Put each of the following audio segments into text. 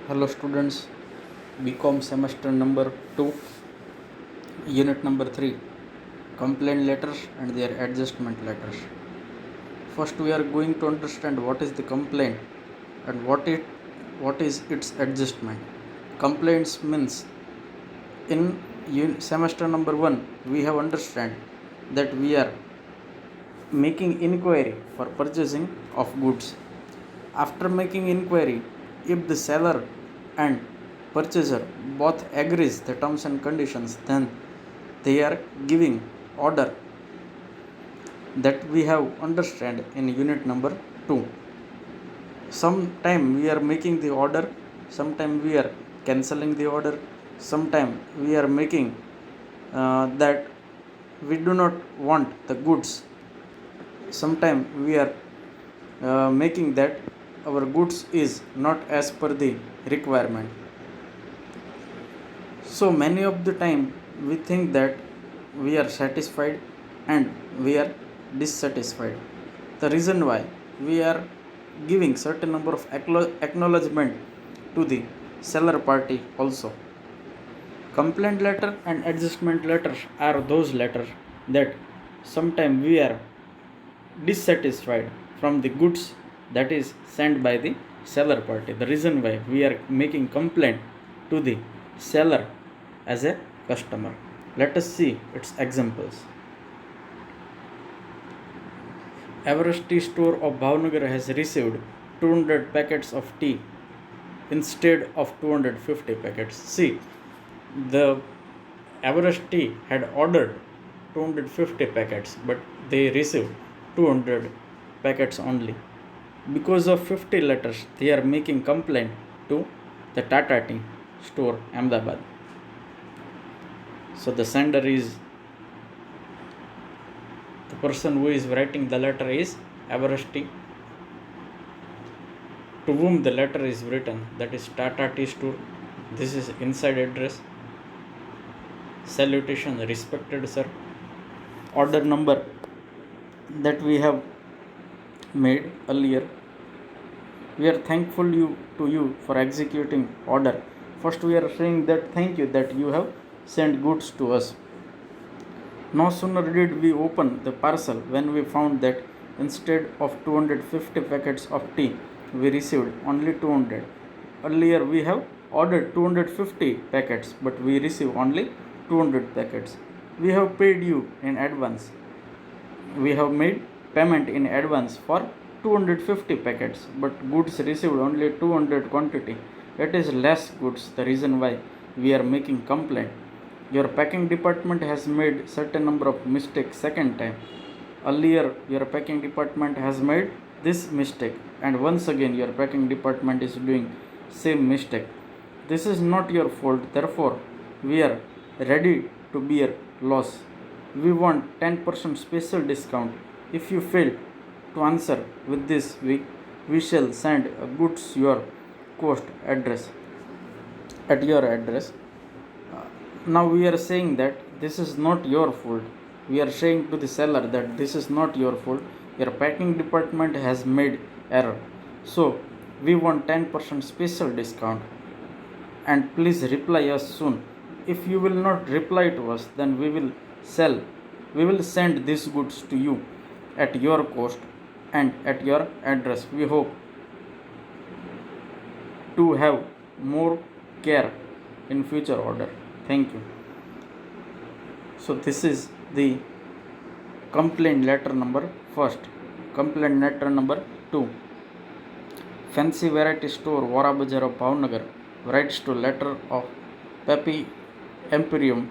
Hello students, BCom semester number 2, unit number 3, complaint letters and their adjustment letters. First we are going to understand what is the complaint and what is its adjustment. Complaints means in semester number 1 we have understand that we are making inquiry for purchasing of goods. After making inquiry, if the seller and purchaser both agrees the terms and conditions, then they are giving order that we have understand in unit number 2. Sometime we are making the order, sometime we are cancelling the order, sometime we are making that we do not want the goods, sometime we are making that our goods is not as per the requirement. So many of the time we think that we are satisfied and we are dissatisfied. The reason why we are giving certain number of acknowledgement to the seller party also. Complaint letter and adjustment letters are those letters that sometimes we are dissatisfied from the goods that is sent by the seller party. The reason why we are making complaint to the seller as a customer. Let us see its examples. Everest Tea Store of Bhavnagar has received 200 packets of tea instead of 250 packets. See, the Everest Tea had ordered 250 packets, but they received 200 packets only. Because of 50 letters, they are making complaint to the Tata Tea Store, Ahmedabad. So the sender is, the person who is writing the letter is Everest Tea, to whom the letter is written, that is Tata Tea Store. This is inside address. Salutation, respected sir. Order number that we have made earlier. We are thankful to you for executing order. First we are saying that thank you that you have sent goods to us. No sooner did we open the parcel when we found that instead of 250 packets of tea, we received only 200. Earlier we have ordered 250 packets, but we received only 200 packets. We have paid you in advance. We have made payment in advance for 250 packets, but goods received only 200 quantity. It is less goods. The reason why we are making complaint. Your packing department has made certain number of mistakes second time. Earlier your packing department has made this mistake, and once again your packing department is doing same mistake. This is not your fault, therefore we are ready to bear loss. We want 10% special discount. If you fail to answer with this, we shall send goods your cost address at your address. Now we are saying that this is not your fault. We are saying to the seller that this is not your fault. Your packing department has made error. So we want 10% special discount, and please reply us soon. If you will not reply to us, then we will send these goods to you at your cost and at your address. We hope to have more care in future order. Thank you. So this is the complaint letter number first. Complaint letter number 2. Fancy Variety Store, Vora Bazar of Bhavnagar writes to letter of Pepi Emporium,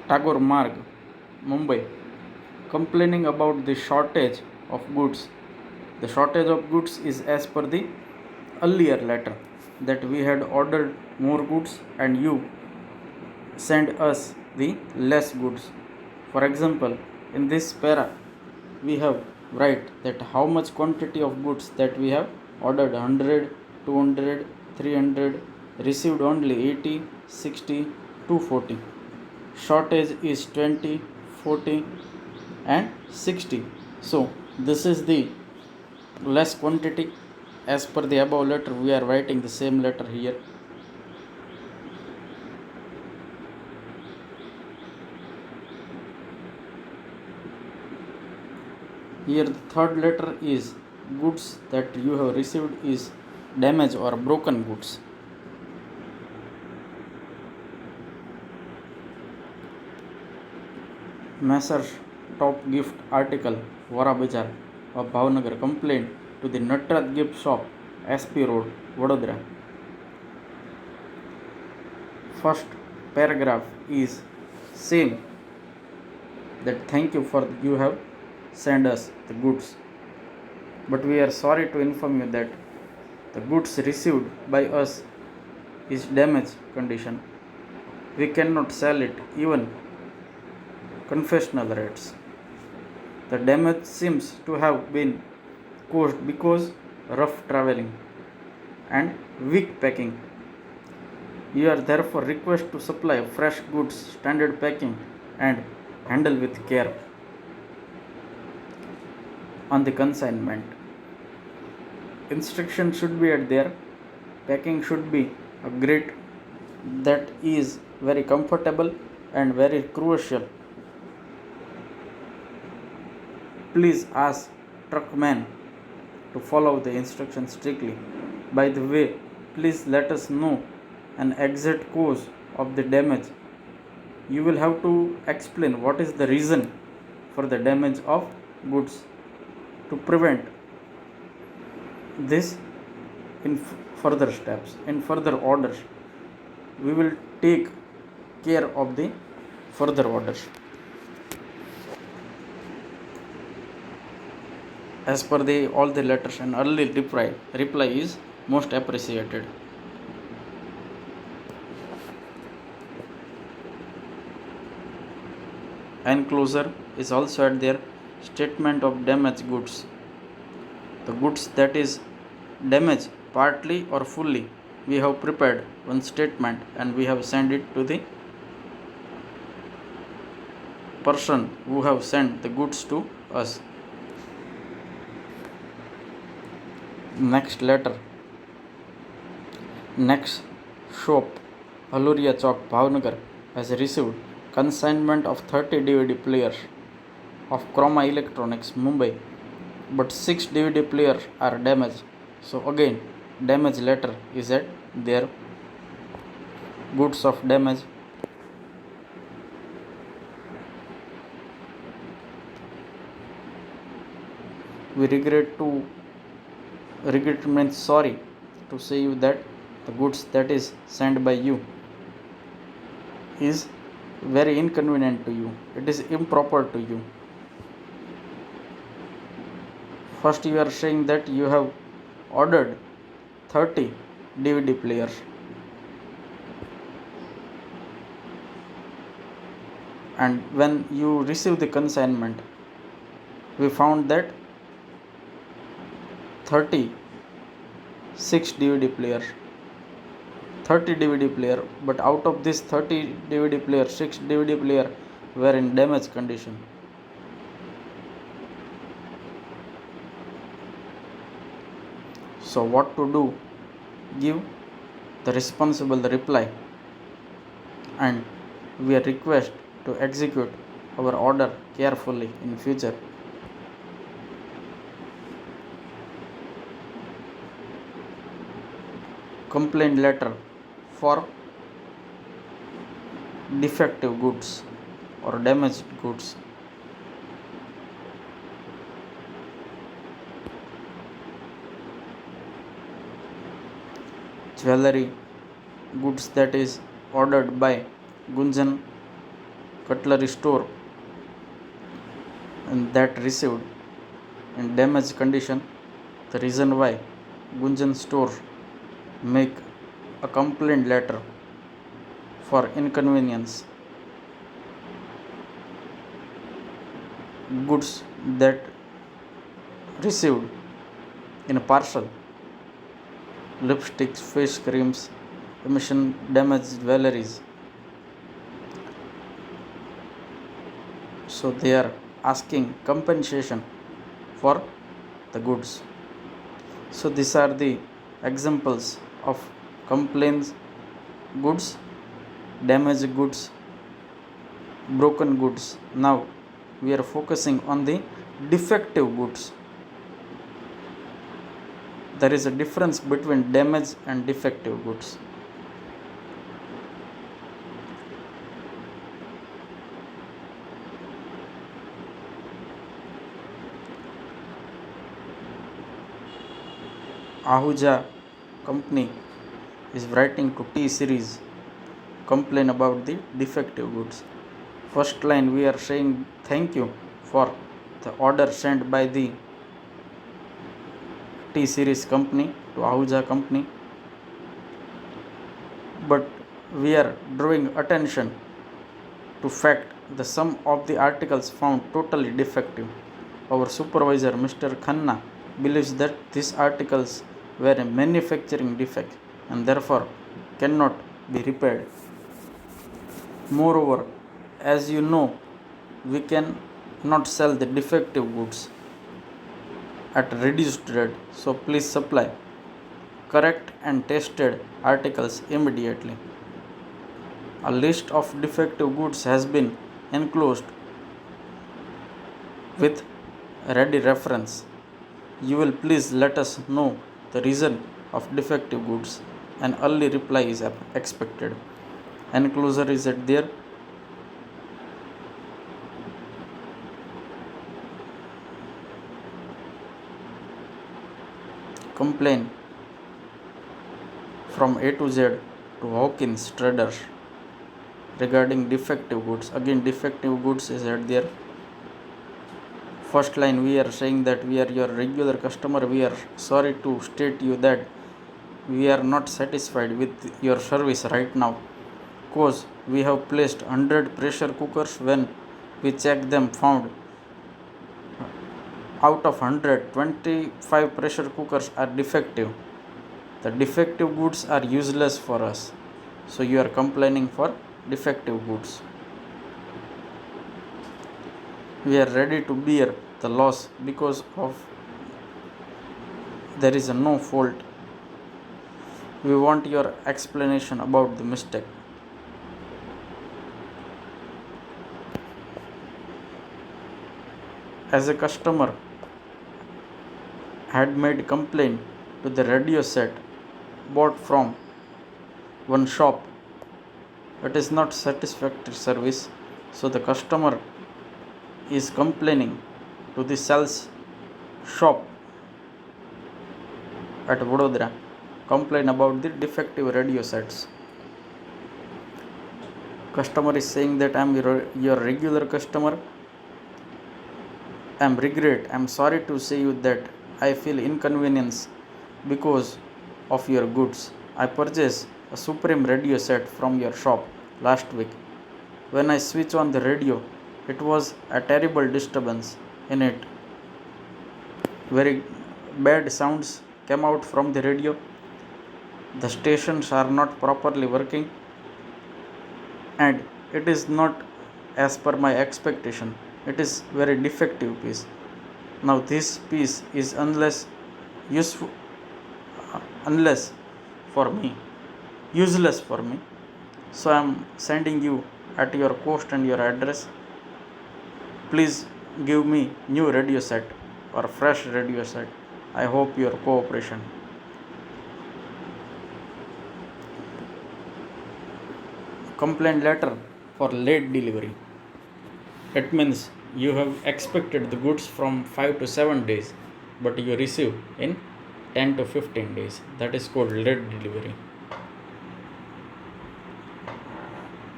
Tagore Marg, Mumbai, complaining about the shortage of goods. The shortage of goods is as per the earlier letter, that we had ordered more goods and you send us the less goods. For example, in this para we have write that how much quantity of goods that we have ordered: 100, 200, 300, received only 80, 60, 240. Shortage is 20, 40 and 60. So this is the less quantity As per the above letter, we are writing the same letter here. Here the third letter is goods that you have received is damaged or broken goods. Messrs. Top Gift Article, Vora Bazar of Bhavnagar complained to the Natraj Gift Shop, SP Road, Vadodara. First paragraph is same, that thank you for you have sent us the goods, but we are sorry to inform you that the goods received by us is damaged condition. We cannot sell it even confessional rates. The damage seems to have been caused because rough traveling and weak packing. You are therefore requested to supply fresh goods, standard packing and handle with care. On the consignment, instruction should be at there. Packing should be a grade that is very comfortable and very crucial. Please ask truckman to follow the instructions strictly. By the way, please let us know an exact cause of the damage. You will have to explain what is the reason for the damage of goods. To prevent this in further steps, in further orders, we will take care of the further orders. As per the all the letters, and early reply is most appreciated. Enclosure is also at their statement of damaged goods. The goods that is damaged partly or fully, we have prepared one statement and we have sent it to the person who have sent the goods to us. Next letter. Next shop, Haluria Chowk, Bhavnagar, has received consignment of 30 DVD players of Chroma Electronics, Mumbai, but 6 DVD players are damaged. So again, damage letter is at their goods of damage. We regret means sorry to say you that the goods that is sent by you is very inconvenient to you. It is improper to you. First, you are saying that you have ordered 30 DVD players, and when you receive the consignment, we found that 36 DVD player, 30 DVD player, but out of this 30 DVD player, 6 DVD player were in damaged condition. So what to do? Give the responsible the reply, and we are request to execute our order carefully in future. Complaint letter for defective goods or damaged goods. Jewelry goods that is ordered by Gunjan Cutlery Store and that received in damaged condition. The reason why Gunjan Store make a complaint letter for inconvenience. Goods that received in a parcel, lipsticks, face creams, emission damaged jewelries. So they are asking compensation for the goods. So these are the examples of complaints goods, damaged goods, broken goods. Now we are focusing on the defective goods. There is a difference between damaged and defective goods. Ahuja company is writing to T series complain about the defective goods. First line we are saying thank you for the order sent by the T series company to Ahuja company, but we are drawing attention to fact the sum of the articles found totally defective. Our supervisor Mr. Khanna believes that these articles were a manufacturing defect and therefore cannot be repaired. Moreover, as you know, we can not sell the defective goods at reduced rate, so please supply correct and tested articles immediately. A list of defective goods has been enclosed with ready reference. You will please let us know the reason of defective goods. An early reply is expected. Enclosure is at there. Complain from A to Z to Hawkins Traders regarding defective goods. Again, defective goods is at there. First line we are saying that we are your regular customer. We are sorry to state you that we are not satisfied with your service right now, cause we have placed 100 pressure cookers. When we checked them, found out of 100, 25 pressure cookers are defective. The defective goods are useless for us, so you are complaining for defective goods. We are ready to bear the loss because of there is no fault. We want your explanation about the mistake. As a customer had made complaint to the radio set bought from one shop, it is not satisfactory service, so the customer is complaining to the sales shop at Vadodara, complain about the defective radio sets. Customer is saying that I am your regular customer. I am sorry to say you that I feel inconvenience because of your goods. I purchased a Supreme radio set from your shop last week. When I switch on the radio, it was a terrible disturbance in it. Very bad sounds came out from the radio. The stations are not properly working and it is not as per my expectation. It is very defective piece. Now this piece is useful unless for me, useless for me. So I am sending you at your cost and your address. Please give me new radio set or fresh radio set. I hope your cooperation. Complaint letter for late delivery. It means you have expected the goods from 5 to 7 days, but you receive in 10 to 15 days. That is called late delivery.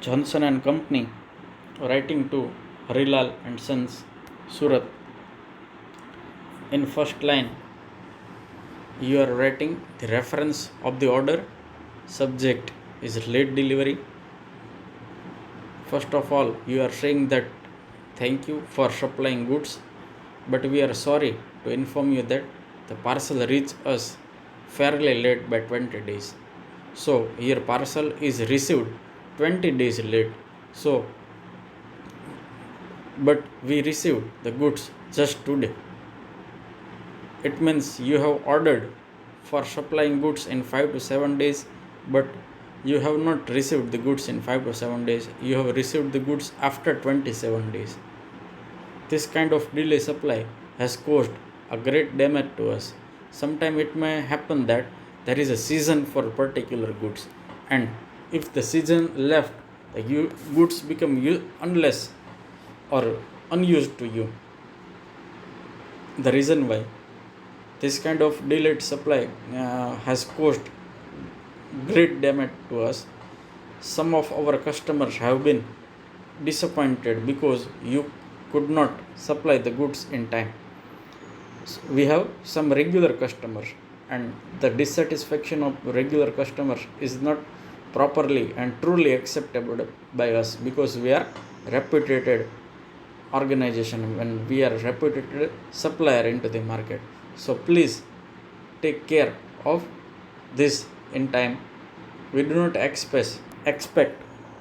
Johnson and Company writing to Harilal and Sons, Surat. In first line, you are writing the reference of the order. Subject is late delivery. First of all, you are saying that thank you for supplying goods, but we are sorry to inform you that the parcel reached us fairly late by 20 days. So your parcel is received 20 days late. So, but we received the goods just today. It means you have ordered for supplying goods in 5 to 7 days, but you have not received the goods in 5 to 7 days, you have received the goods after 27 days. This kind of delay supply has caused a great damage to us. Sometimes it may happen that there is a season for particular goods, and if the season left, the goods become unless or unused to you. The reason why this kind of delayed supply has caused great damage to us. Some of our customers have been disappointed because you could not supply the goods in time. We have some regular customers, and the dissatisfaction of regular customers is not properly and truly acceptable by us, because we are reputed organization when we are reputed supplier into the market. So please take care of this in time. We do not expect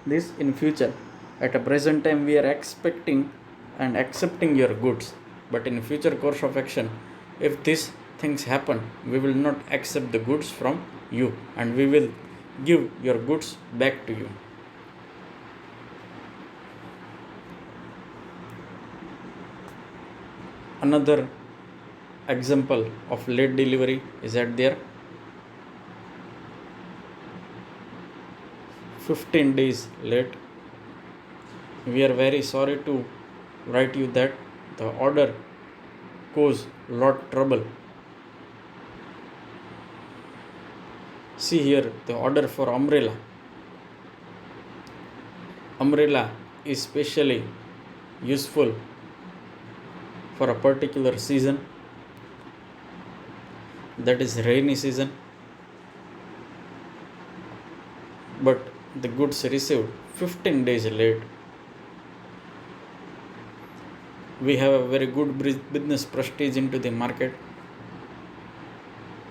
this in future. At a present time we are expecting and accepting your goods, but in future course of action, if these things happen, we will not accept the goods from you, and we will give your goods back to you. Another example of late delivery is that there 15 days late. We are very sorry to write you that the order caused lot trouble. See here the order for umbrella. Umbrella is specially useful for a particular season, that is rainy season, but the goods received 15 days late. We have a very good business prestige into the market,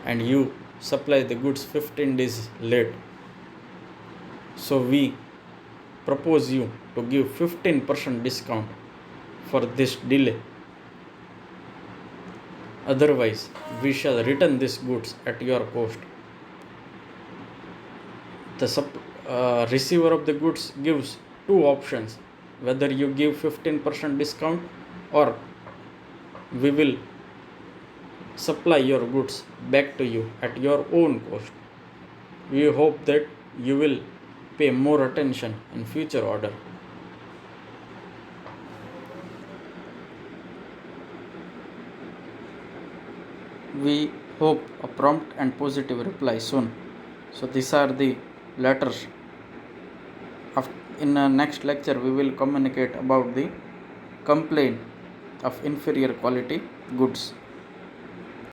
and you supply the goods 15 days late. So we propose you to give 15% discount for this delay. Otherwise, we shall return these goods at your cost. The receiver of the goods gives two options: whether you give 15% discount, or we will supply your goods back to you at your own cost. We hope that you will pay more attention in future order. We hope a prompt and positive reply soon. So these are the letters. In the next lecture we will communicate about the complaint of inferior quality goods.